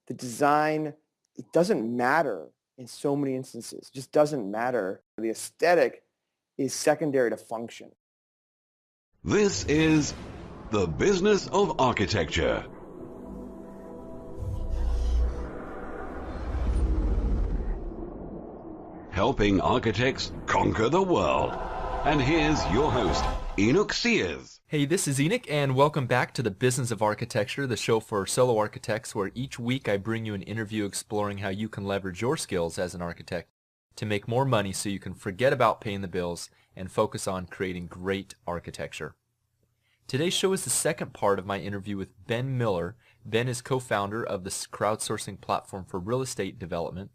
the design, it doesn't matter in so many instances. It just doesn't matter. The aesthetic is secondary to function. This is The Business of Architecture. Helping architects conquer the world. And here's your host, Enoch Sears. Hey, this is Enoch, and welcome back to The Business of Architecture, the show for solo architects, where each week I bring you an interview exploring how you can leverage your skills as an architect to make more money so you can forget about paying the bills and focus on creating great architecture. Today's show is the second part of my interview with Ben Miller. Ben is co-founder of the crowdsourcing platform for real estate development,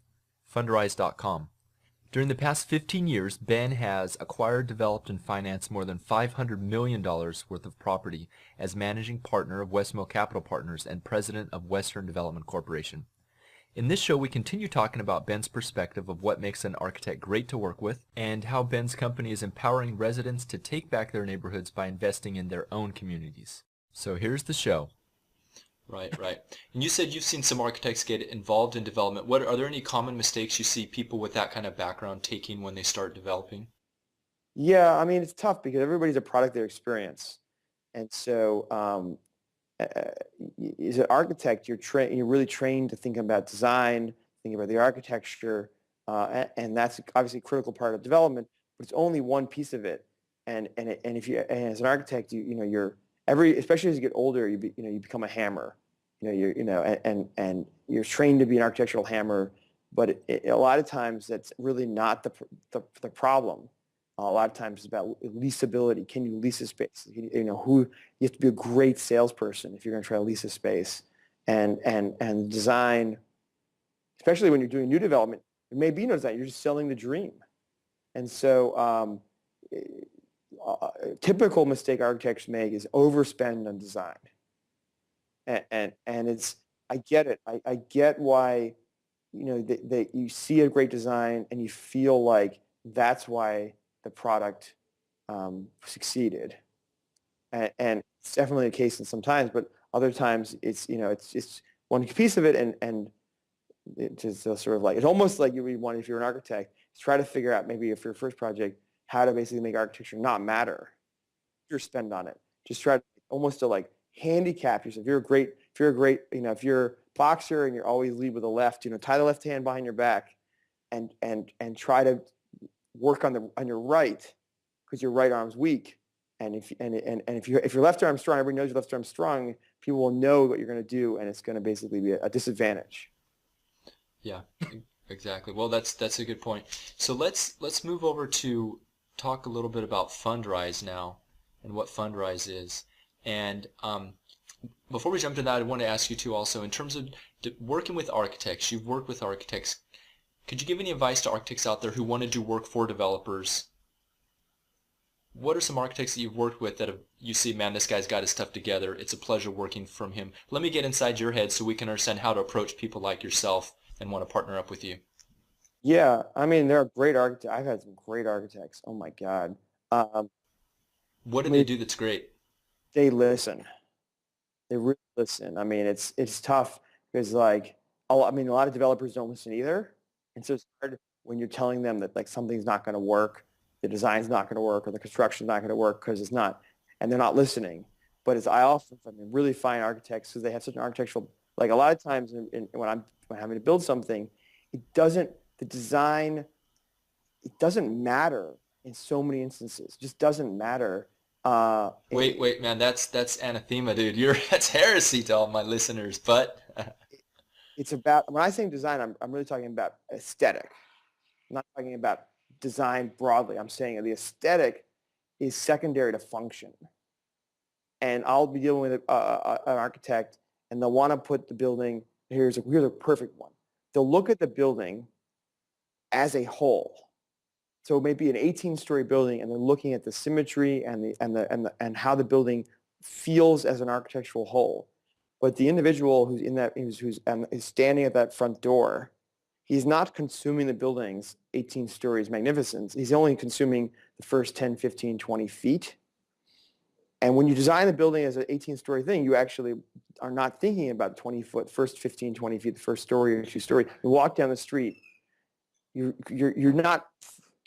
Fundrise.com. During the past 15 years, Ben has acquired, developed, and financed more than $500 million worth of property as managing partner of Westmill Capital Partners and president of Western Development Corporation. In this show, we continue talking about Ben's perspective of what makes an architect great to work with and how Ben's company is empowering residents to take back their neighborhoods by investing in their own communities. So here's the show. Right. And you said you've seen some architects get involved in development. Are there any common mistakes you see people with that kind of background taking when they start developing? Yeah, I mean, it's tough because everybody's a product of their experience. And so as an architect, you're really trained to think about design, think about the architecture, and that's obviously a critical part of development, but it's only one piece of it. And as an architect, especially as you get older, you become a hammer. And you're trained to be an architectural hammer, but a lot of times that's really not the problem. A lot of times it's about leasability. Can you lease a space? You have to be a great salesperson if you're going to try to lease a space, and design, especially when you're doing new development. It may be no design. You're just selling the dream, and so a typical mistake architects make is overspend on design. And I get it. I get why, you see a great design and you feel like that's why the product succeeded. And it's definitely the case in some times, but other times it's one piece of it, and it's just sort of like, it's almost like you would want, if you're an architect, is try to figure out, maybe if your first project, how to basically make architecture not matter your spend on it. Just try to like handicap yourself. If you're a boxer and you always lead with the left, tie the left hand behind your back and try to work on your right, because your right arm's weak. And if your left arm's strong, everybody knows your left arm's strong, people will know what you're going to do, and it's going to basically be a disadvantage. Yeah, exactly. Well, that's a good point. So let's move over to talk a little bit about Fundrise now and what Fundrise is. And before we jump into that, I want to ask you too also, in terms of working with architects, you've worked with architects. Could you give any advice to architects out there who want to do work for developers? What are some architects that you've worked with that you see, man, this guy's got his stuff together. It's a pleasure working from him. Let me get inside your head so we can understand how to approach people like yourself and want to partner up with you. Yeah, I mean, there are great architects. I've had some great architects. Oh my God. What do they do that's great? They listen. They really listen. I mean, it's tough because a lot of developers don't listen either. And so it's hard when you're telling them that something's not going to work, the design's not going to work, or the construction's not going to work because it's not, and they're not listening. But I often really find architects, because they have such an architectural, a lot of times when I'm having to build something, the design, it doesn't matter in so many instances. It just doesn't matter. Wait, man, that's anathema, dude. That's heresy to all my listeners. But it's about, when I say design, I'm really talking about aesthetic. I'm not talking about design broadly. I'm saying the aesthetic is secondary to function. And I'll be dealing with an architect, and they'll want to put the building. Here's a perfect one. They'll look at the building as a whole. So it may be an 18-story building, and they're looking at the symmetry and how the building feels as an architectural whole. But the individual who's standing at that front door, he's not consuming the building's 18 stories magnificence. He's only consuming the first 10, 15, 20 feet. And when you design the building as an 18-story thing, you actually are not thinking about 20-foot, first 15, 20 feet, the first story or two-story. You walk down the street, you're not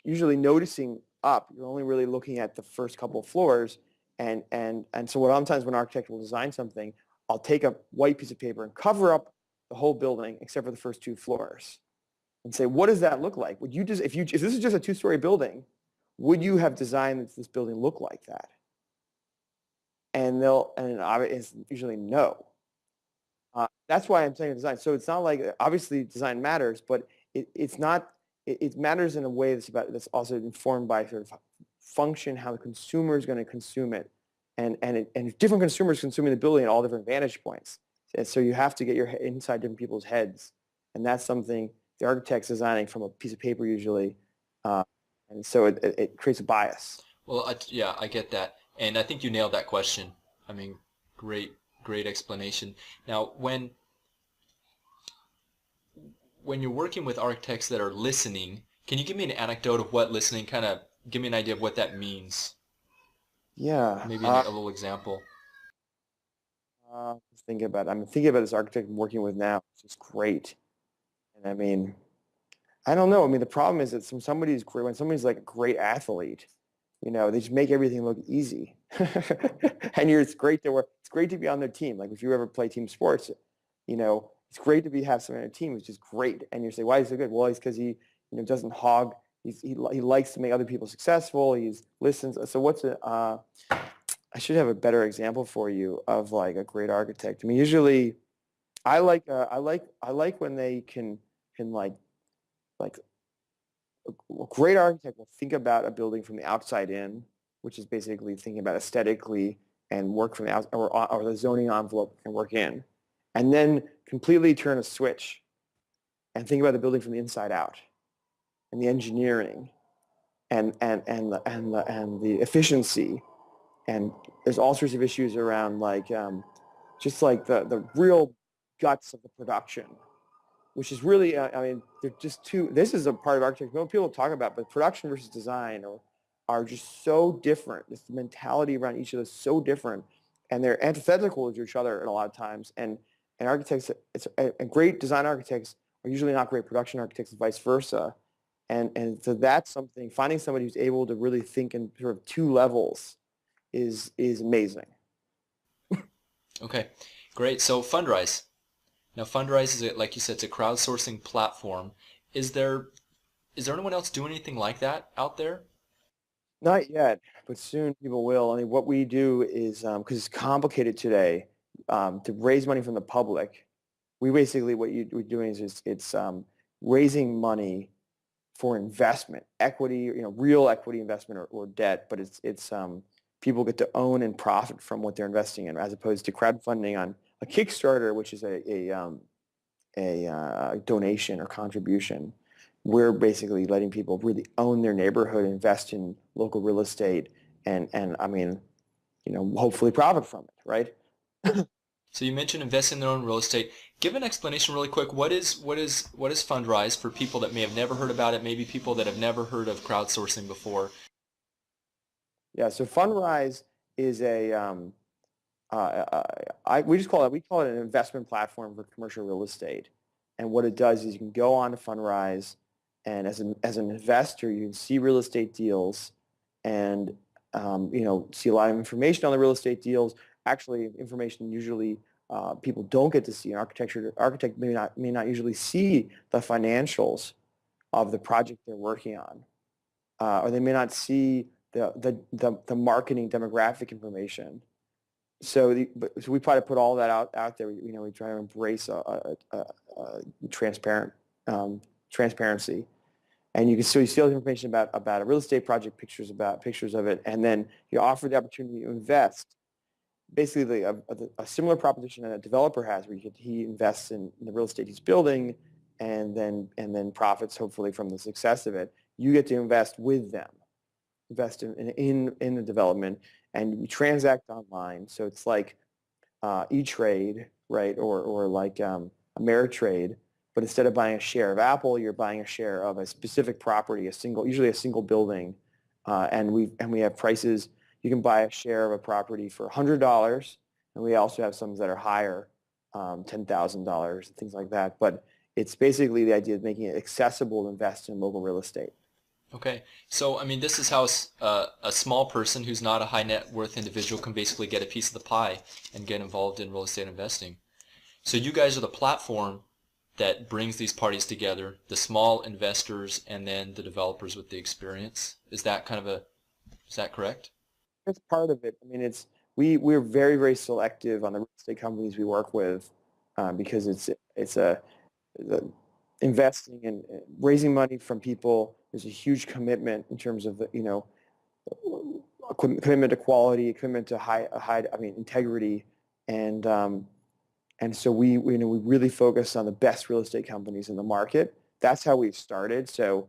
usually noticing up. You're only really looking at the first couple of floors. And so what sometimes when an architect will design something, I'll take a white piece of paper and cover up the whole building except for the first two floors and say, what does that look like? Would you just, if this is just a two-story building, would you have designed this building look like that? And it's usually no. That's why I'm saying design. So it's not like, obviously design matters, but it's not, it matters in a way that's also informed by sort of function, how the consumer is going to consume it. And different consumers consuming the building at all different vantage points. And so you have to get your head inside different people's heads. And that's something the architect's designing from a piece of paper usually. And so it creates a bias. Well, yeah, I get that. And I think you nailed that question. I mean, great explanation. Now, when you're working with architects that are listening, can you give me an anecdote of what listening, kind of give me an idea of what that means? Yeah. Maybe a little example. Thinking about this architect I'm working with now. It's just great. And I mean, I don't know. I mean, the problem is that when somebody's like a great athlete, they just make everything look easy. And it's great to be on their team. Like if you ever play team sports, it's great to have someone on a team who's just great. And you say, why is he so good? Well, it's because he, doesn't hog. He likes to make other people successful. He listens. So I should have a better example for you of like a great architect. I mean, usually I like when they can like a great architect will think about a building from the outside in, which is basically thinking about aesthetically and work from the outside or the zoning envelope and work in, and then completely turn a switch and think about the building from the inside out and the engineering and the efficiency. And there's all sorts of issues around like just like the real guts of the production, which is really, I mean, they're just this is a part of architecture people talk about, but production versus design are just so different. This mentality around each of those so different, and they're antithetical to each other at a lot of times. And architects, and great design architects are usually not great production architects and vice versa. And so that's something, finding somebody who's able to really think in sort of two levels is amazing. Okay, great. So Fundrise. Now Fundrise is, like you said, it's a crowdsourcing platform. Is there anyone else doing anything like that out there? Not yet, but soon people will. I mean, what we do is, because it's complicated today, to raise money from the public, we basically, we're doing is it's raising money for investment, equity, real equity investment or debt, but it's people get to own and profit from what they're investing in, as opposed to crowdfunding on a Kickstarter, which is a donation or contribution. We're basically letting people really own their neighborhood, invest in local real estate, and I mean, hopefully profit from it, right? So you mentioned investing in their own real estate. Give an explanation really quick. What is Fundrise for people that may have never heard about it, maybe people that have never heard of crowdsourcing before? Yeah, so Fundrise is we call it an investment platform for commercial real estate. And what it does is you can go on to Fundrise, and as an investor, you can see real estate deals and see a lot of information on the real estate deals. Actually, information usually people don't get to see. An architect may not usually see the financials of the project they're working on, or they may not see the marketing demographic information. So we try to put all that out there. We try to embrace a transparency, and you see all the information about a real estate project, pictures of it, and then you offer the opportunity to invest. Basically, a similar proposition that a developer has, where he invests in the real estate he's building, and then profits hopefully from the success of it. You get to invest with them, invest in the development, and you transact online. So it's like E-Trade, right, or like Ameritrade, but instead of buying a share of Apple, you're buying a share of a specific property, usually a single building, and we have prices. you can buy a share of a property for $100, and we also have some that are higher, $10,000, things like that. But it's basically the idea of making it accessible to invest in local real estate. Okay, so I mean, this is how a small person who's not a high net worth individual can basically get a piece of the pie and get involved in real estate investing. So you guys are the platform that brings these parties together, the small investors and then the developers with the experience. Is that correct? That's part of it. I mean, we're very, very selective on the real estate companies we work with, because the investing and raising money from people. There's a huge commitment in terms of commitment to quality, commitment to integrity, and so we really focus on the best real estate companies in the market. That's how we've started. So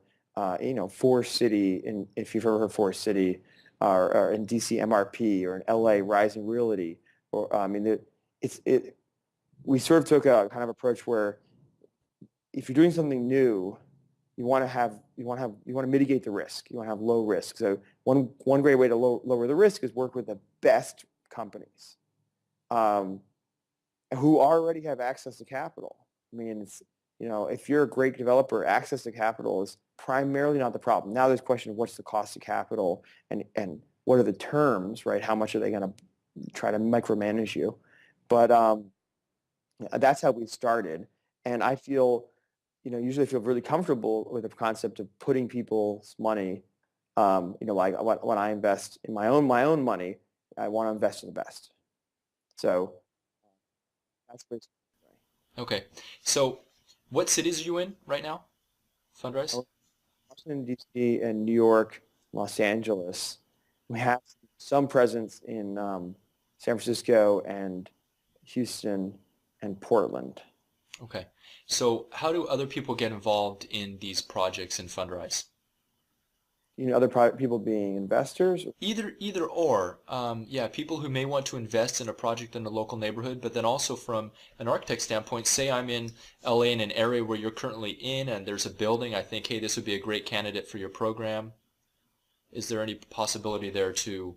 Forest City, if you've ever heard of Forest City, or in DC MRP, or in LA Rising Realty, or we sort of took a kind of approach where if you're doing something new, you want to mitigate the risk. You want to have low risk. So one great way to lower the risk is work with the best companies, who already have access to capital. I mean, if you're a great developer, access to capital is primarily not the problem. Now there's a question of what's the cost of capital, and what are the terms, right? How much are they going to try to micromanage you? But that's how we started. And I usually feel really comfortable with the concept of putting people's money, like when I invest in my own money, I want to invest in the best. So that's basically. Okay, so what cities are you in right now? Fundraise? Washington, D.C., and New York, Los Angeles. We have some presence in San Francisco and Houston and Portland. Okay. So how do other people get involved in these projects and fundraise? Other private people being investors? Either or. Yeah, people who may want to invest in a project in a local neighborhood, but then also from an architect standpoint, say I'm in LA in an area where you're currently in and there's a building, I think, hey, this would be a great candidate for your program. Is there any possibility there to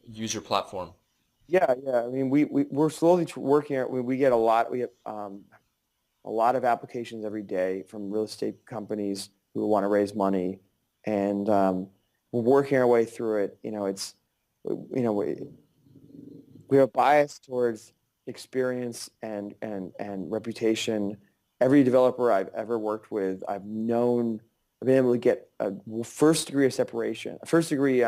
use your platform? Yeah. I mean, we're slowly working out. We get a lot. We have a lot of applications every day from real estate companies who want to raise money, and we're working our way through it. We have a bias towards experience and reputation. Every developer I've ever worked with, I've been able to get a first degree of separation, a first degree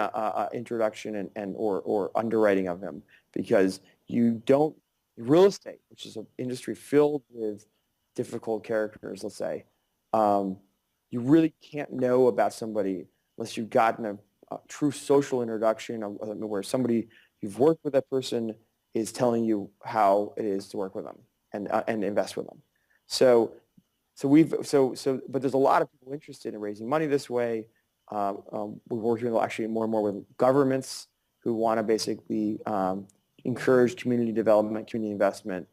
introduction or underwriting of him, because real estate, which is an industry filled with difficult characters, let's say, you really can't know about somebody unless you've gotten a true social introduction where somebody you've worked with that person is telling you how it is to work with them and invest with them. But there's a lot of people interested in raising money this way. We're working with actually more and more with governments who want to basically encourage community development, community investment.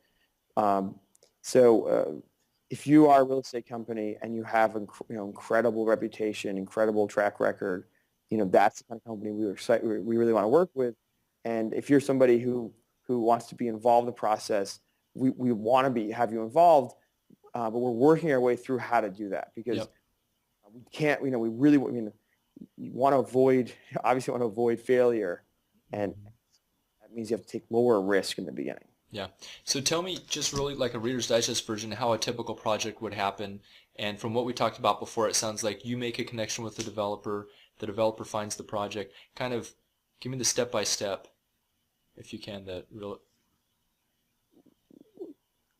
If you are a real estate company and you have incredible reputation, incredible track record, that's the kind of company we really want to work with. And if you're somebody who wants to be involved in the process, we want to have you involved, but we're working our way through how to do that, because we can't. You want to avoid failure, and that means you have to take lower risk in the beginning. Yeah. So tell me, just really like a Reader's Digest version, how a typical project would happen. And from what we talked about before, it sounds like you make a connection with the developer finds the project. Kind of give me the step-by-step, if you can,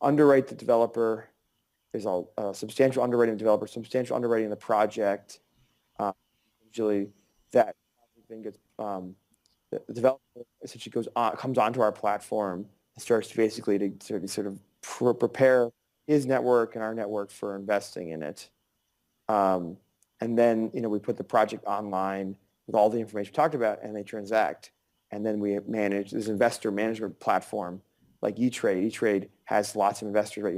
Underwrite the developer. There's a substantial underwriting of the developer, substantial underwriting of the project. Usually that thing gets, the developer essentially comes onto our platform, starts basically to sort of prepare his network and our network for investing in it. And then, we put the project online with all the information we talked about, and they transact. And then we manage this investor management platform like E-Trade. E-Trade has lots of investors, right?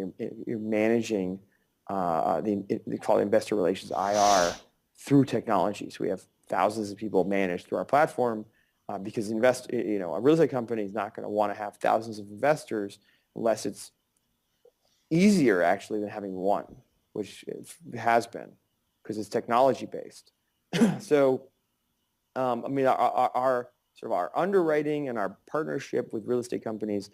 You're managing they call it investor relations, IR, through technology. So we have thousands of people managed through our platform. because a real estate company is not going to want to have thousands of investors unless it's easier actually than having one, which it has been because it's technology based. So, our sort of our underwriting and our partnership with real estate companies,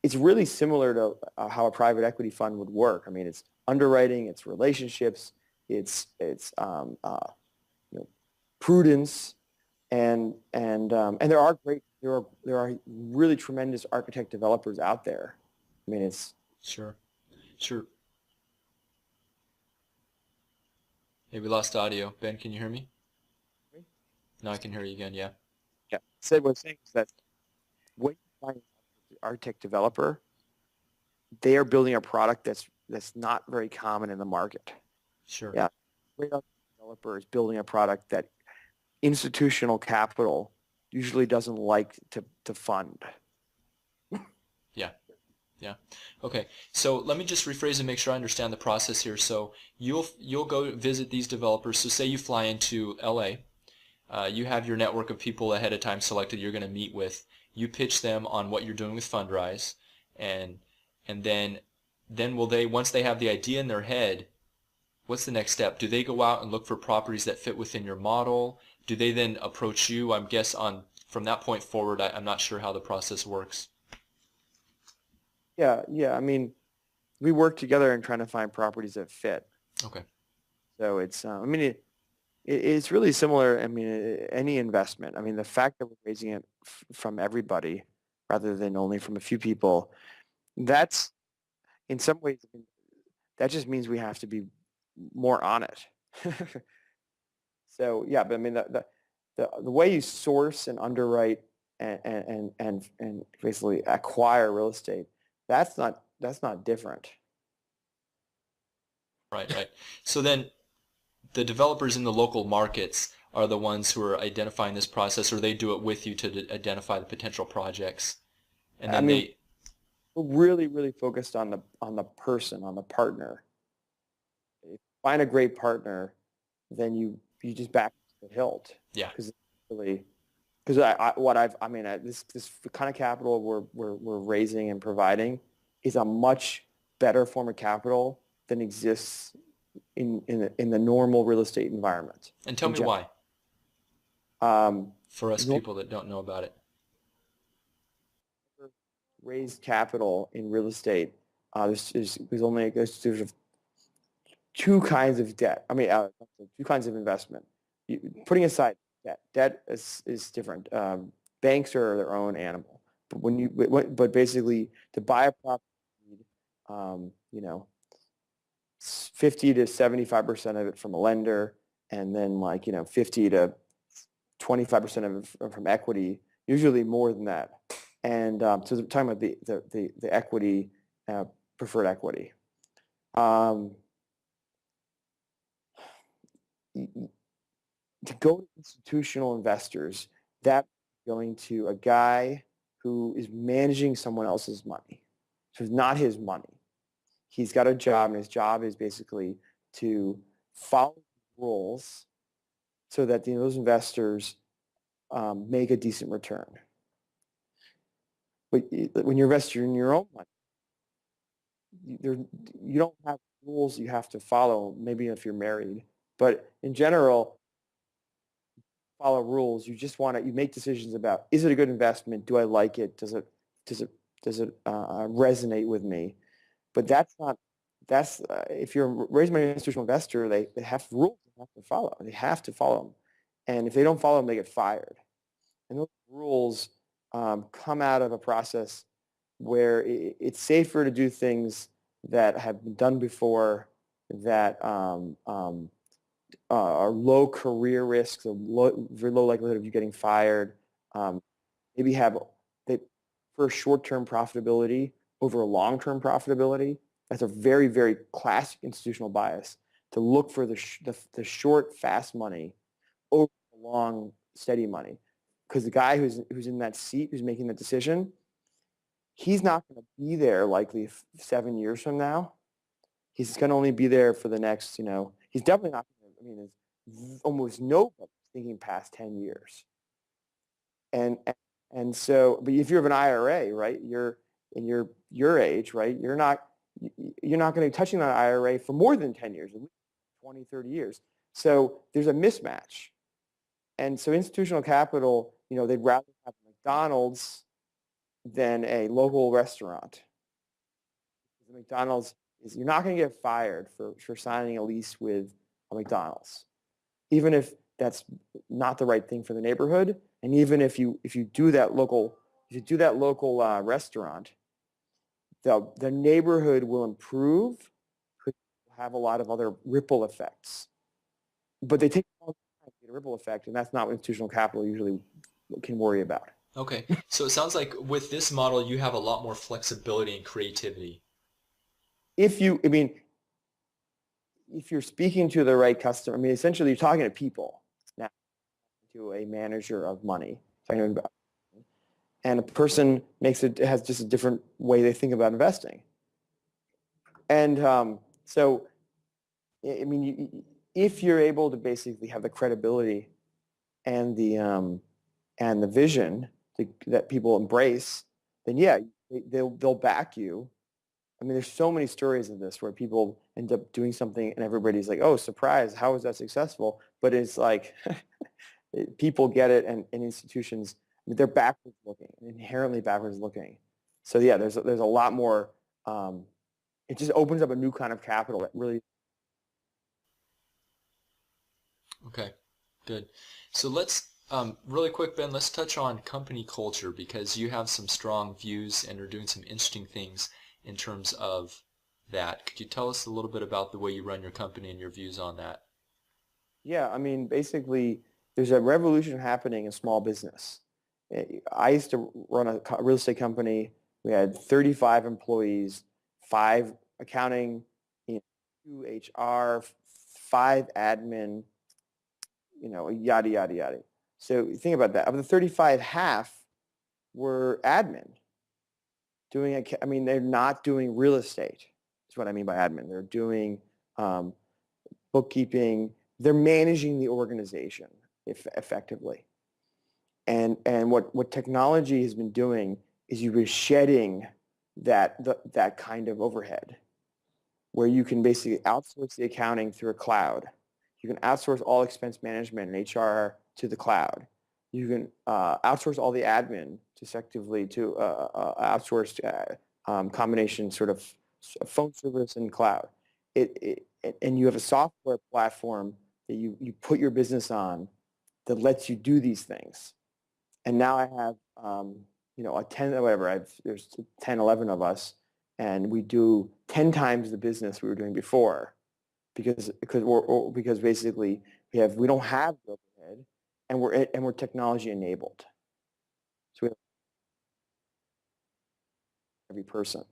it's really similar to how a private equity fund would work. I mean, it's underwriting, it's relationships, it's prudence, and there are really tremendous architect developers out there. I mean, it's Sure. Hey, we lost audio. Ben, can you hear me? No, I can hear you again. Yeah. yeah. So what I'm saying is that when you find an architect developer, they are building a product that's not very common in the market. Sure. Yeah, great architect developer is building a product that institutional capital usually doesn't like to fund. Yeah. Okay. So let me just rephrase and make sure I understand the process here. So you'll go visit these developers. So say you fly into LA. You have your network of people ahead of time selected you're going to meet with. You pitch them on what you're doing with Fundrise, and then will they, once they have the idea in their head, what's the next step? Do they go out and look for properties that fit within your model? Do they then approach you? I guess from that point forward, I'm not sure how the process works. Yeah. I mean, we work together in trying to find properties that fit. Okay. So it's, it's really similar. I mean, any investment. I mean, the fact that we're raising it from everybody rather than only from a few people, that's in some ways, that just means we have to be more on it. So yeah, but I mean, the way you source and underwrite and basically acquire real estate, that's not different. Right. So then the developers in the local markets are the ones who are identifying this process, or they do it with you to identify the potential projects. And then we're really focused on the person, on the partner. If you find a great partner, then you just back the hilt. Yeah. Because this kind of capital we're raising and providing is a much better form of capital than exists in the normal real estate environment. And tell me why. For us people that don't know about it. Raised capital in real estate. There's two kinds of debt. Two kinds of investment. Putting aside debt is different. Banks are their own animal. But basically, to buy a property, 50 to 75% of it from a lender, and then 50 to 25% of it from equity. Usually more than that. And so we're talking about the equity, preferred equity. To go to institutional investors, that's going to a guy who is managing someone else's money. So it's not his money. He's got a job, and his job is basically to follow rules so that those investors make a decent return. But when you're investing in your own money, you don't have rules you have to follow, maybe if you're married. But in general, follow rules. You just you make decisions about, is it a good investment? Do I like it? Does it resonate with me? But if you're raising money as an institutional investor, they have rules they have to follow. They have to follow them. And if they don't follow them, they get fired. And those rules come out of a process where it's safer to do things that have been done before, that are low career risks, very low likelihood of you getting fired. Maybe for short-term profitability over long-term profitability. That's a very, very classic institutional bias, to look for the short, fast money over the long, steady money. Because the guy who's in that seat, who's making the decision, he's not going to be there likely 7 years from now. He's going to only be there for the next, he's definitely not going to, there's almost nobody thinking past 10 years. And so, but if you have an IRA, right, you're in your age, right, you're not going to be touching that IRA for more than 10 years, at least 20, 30 years. So there's a mismatch. And so institutional capital, they'd rather have McDonald's than a local restaurant. The McDonald's is, you're not going to get fired for signing a lease with a McDonald's, even if that's not the right thing for the neighborhood, and even if you do that local restaurant, the neighborhood will improve, could have a lot of other ripple effects, but they take a long time to get a ripple effect, and that's not what institutional capital usually can worry about. Okay, so it sounds like with this model, you have a lot more flexibility and creativity. If you're speaking to the right customer, essentially you're talking to people, now to a manager of money, talking about, and a person has just a different way they think about investing. And so, if you're able to basically have the credibility and the vision that people embrace, then yeah, they'll back you. There's so many stories of this where people end up doing something and everybody's like, oh, surprise, how was that successful? But it's like people get it, and institutions, they're backwards looking, inherently backwards looking. So yeah, there's a lot more. It just opens up a new kind of capital that really. Okay, good. So let's really quick, Ben, let's touch on company culture, because you have some strong views and are doing some interesting things in terms of that. Could you tell us a little bit about the way you run your company and your views on that? Yeah, basically, there's a revolution happening in small business. I used to run a real estate company. We had 35 employees, 5 accounting, 2 HR, 5 admin, yada, yada, yada. So think about that. Of the 35, half were admin. They're not doing real estate. That's what I mean by admin. They're doing bookkeeping. They're managing the organization effectively. And what technology has been doing is you've been shedding that kind of overhead, where you can basically outsource the accounting through a cloud. You can outsource all expense management and HR to the cloud. You can outsource all the admin effectively to outsourced combination sort of phone service and cloud. And you have a software platform that you put your business on that lets you do these things. And now I have a 10 or whatever. There's 10, 11 of us, and we do 10 times the business we were doing before, because basically we don't have the overhead, and we're technology enabled. So we have every person.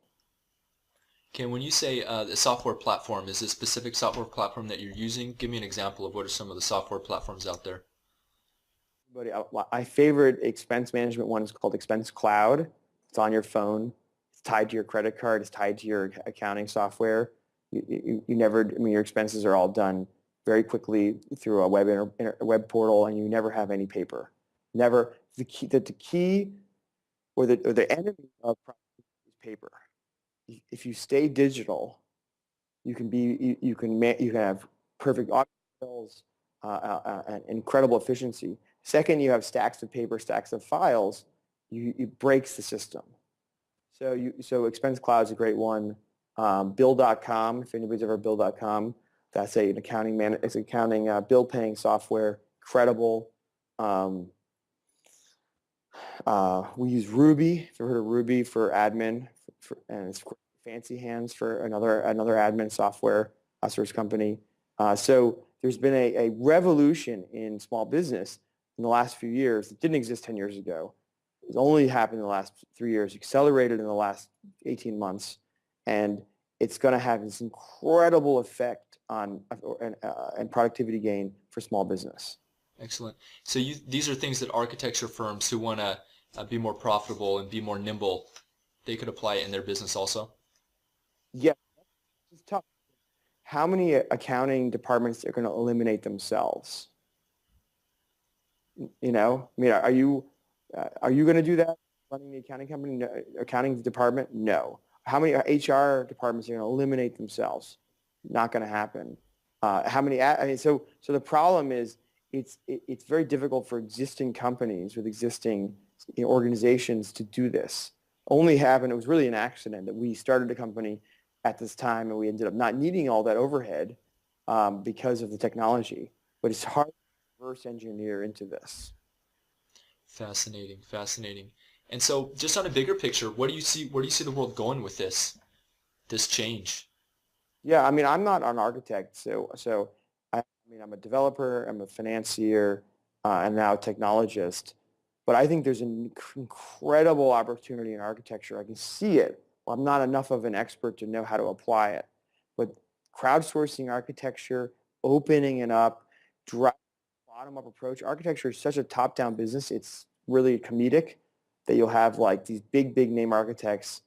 Okay, when you say the software platform, is it a specific software platform that you're using? Give me an example of what are some of the software platforms out there. My favorite expense management one is called Expense Cloud. It's on your phone. It's tied to your credit card. It's tied to your accounting software. Your expenses are all done very quickly through a web portal, and you never have any paper. Never. The key or the enemy of productivity is paper. If you stay digital, you can have perfect audit bills, and incredible efficiency. Second, you have stacks of paper, stacks of files. It breaks the system. So Expense Cloud is a great one. Bill.com, if anybody's ever Bill.com, that's an accounting bill paying software. Credible. We use Ruby. If you've heard of Ruby for admin, and it's Fancy Hands for another admin software outsource company. So there's been a revolution in small business in the last few years. It didn't exist 10 years ago. It's only happened in the last 3 years, accelerated in the last 18 months, and it's going to have this incredible effect on and productivity gain for small business. Excellent. So these are things that architecture firms who want to be more profitable and be more nimble, they could apply it in their business also? Yeah, it's tough. How many accounting departments are going to eliminate themselves? Are you Are you going to do that? Running the accounting company, no, accounting department? No. How many HR departments are going to eliminate themselves? Not going to happen. How many? I mean, so the problem is it's very difficult for existing companies with existing organizations to do this. Only happened. It was really an accident that we started a company at this time, and we ended up not needing all that overhead because of the technology. But it's hard to reverse engineer into this. Fascinating, fascinating. And so, just on a bigger picture, what do you see? Where do you see the world going with this change? Yeah, I mean, I'm not an architect, so I mean, I'm a developer, I'm a financier, and now a technologist. But I think there's an incredible opportunity in architecture. I can see it. Well, I'm not enough of an expert to know how to apply it. But crowdsourcing architecture, opening it up, driving bottom-up approach. Architecture is such a top-down business. It's really comedic that you'll have like these big name architects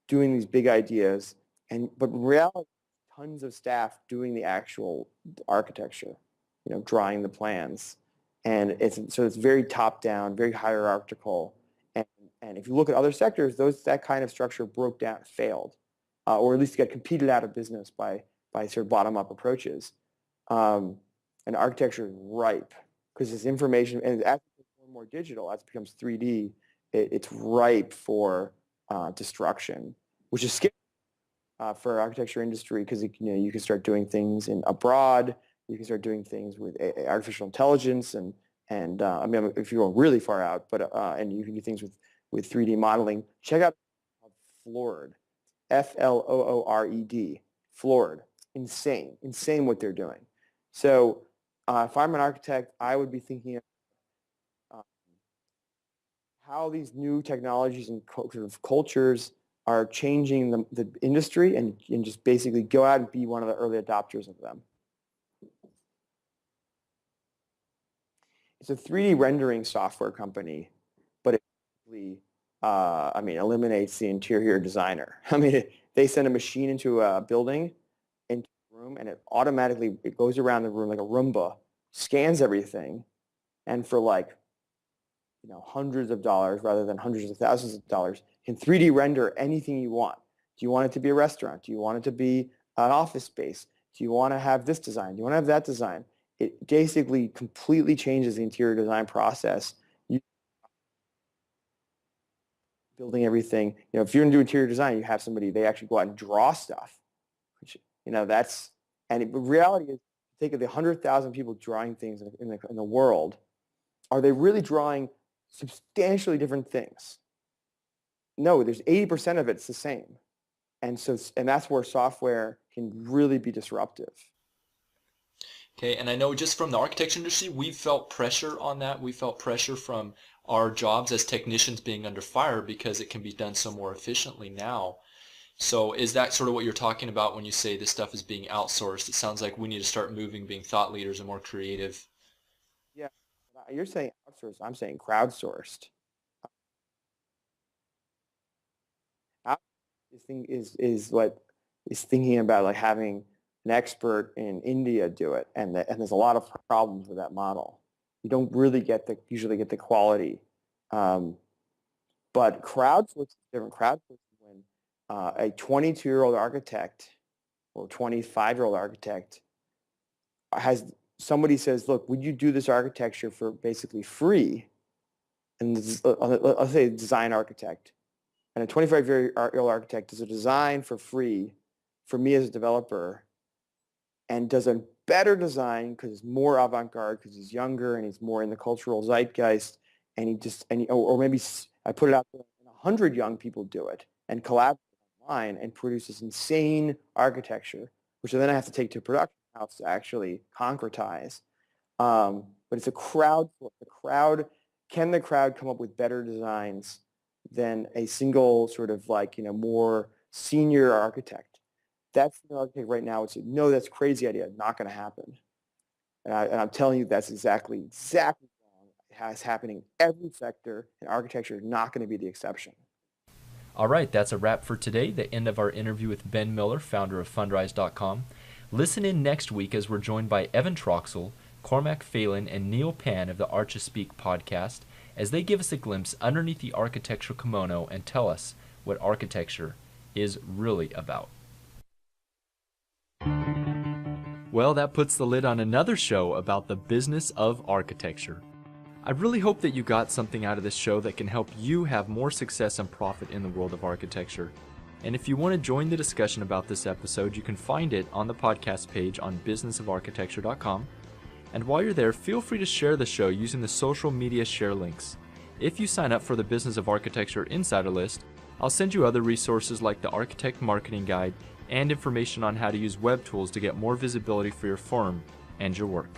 doing these big ideas, but in reality, tons of staff doing the actual architecture, drawing the plans, and it's very top down, very hierarchical, and if you look at other sectors, that kind of structure broke down, failed, or at least got competed out of business by sort of bottom up approaches, and architecture is ripe because this information, and as it becomes more and more digital, as it becomes 3D, it's ripe for destruction, which is scary for architecture industry because you can start doing things abroad. You can start doing things with artificial intelligence and I mean, if you go really far out, but and you can do things with 3D modeling. Check out Floored, Floored, Floored. Insane what they're doing. So if I'm an architect, I would be thinking of how these new technologies and sort of cultures are changing the industry and just basically go out and be one of the early adopters of them. It's a 3D rendering software company, but it basically, eliminates the interior designer. I mean, they send a machine into a building, into a room, and it goes around the room like a Roomba, scans everything, and for like hundreds of dollars rather than hundreds of thousands of dollars, can 3D render anything you want. Do you want it to be a restaurant? Do you want it to be an office space? Do you want to have this design? Do you want to have that design? It basically completely changes the interior design process. Building everything, if you're going to do interior design, you have somebody, they actually go out and draw stuff, which, the reality is, think of the 100,000 people drawing things in the world. Are they really drawing substantially different things? No, there's 80% of it's the same. And that's where software can really be disruptive. Okay, and I know just from the architecture industry, we've felt pressure on that. We felt pressure from our jobs as technicians being under fire because it can be done so more efficiently now. So is that sort of what you're talking about when you say this stuff is being outsourced? It sounds like we need to start moving, being thought leaders and more creative. Yeah, you're saying outsourced. I'm saying crowdsourced. This thing is what is thinking about like having an expert in India do it, and there's a lot of problems with that model. You don't really usually get the quality, but crowdsourcing is different. Crowdsourcing when a 22-year-old architect or 25-year-old architect has somebody says, look, would you do this architecture for basically free? And let's say a design architect. And a 25-year-old architect does a design for free for me as a developer and does a better design because it's more avant-garde, because he's younger and he's more in the cultural zeitgeist, and or maybe I put it out there and 100 young people do it and collaborate online and produce this insane architecture, which then I have to take to production house to actually concretize. But it's a crowd. Can the crowd come up with better designs than a single sort of more senior architect? That's the architect right now would say, no, that's a crazy idea. Not going to happen. And I'm telling you, that's exactly wrong. It has happening in every sector, and architecture is not going to be the exception. All right, that's a wrap for today, the end of our interview with Ben Miller, founder of Fundrise.com. Listen in next week as we're joined by Evan Troxel, Cormac Phelan, and Neil Pan of the Archespeak podcast as they give us a glimpse underneath the architectural kimono and tell us what architecture is really about. Well, that puts the lid on another show about the business of architecture. I really hope that you got something out of this show that can help you have more success and profit in the world of architecture. And if you want to join the discussion about this episode, you can find it on the podcast page on businessofarchitecture.com. And while you're there, feel free to share the show using the social media share links. If you sign up for the Business of Architecture Insider List, I'll send you other resources like the Architect Marketing Guide and information on how to use web tools to get more visibility for your firm and your work.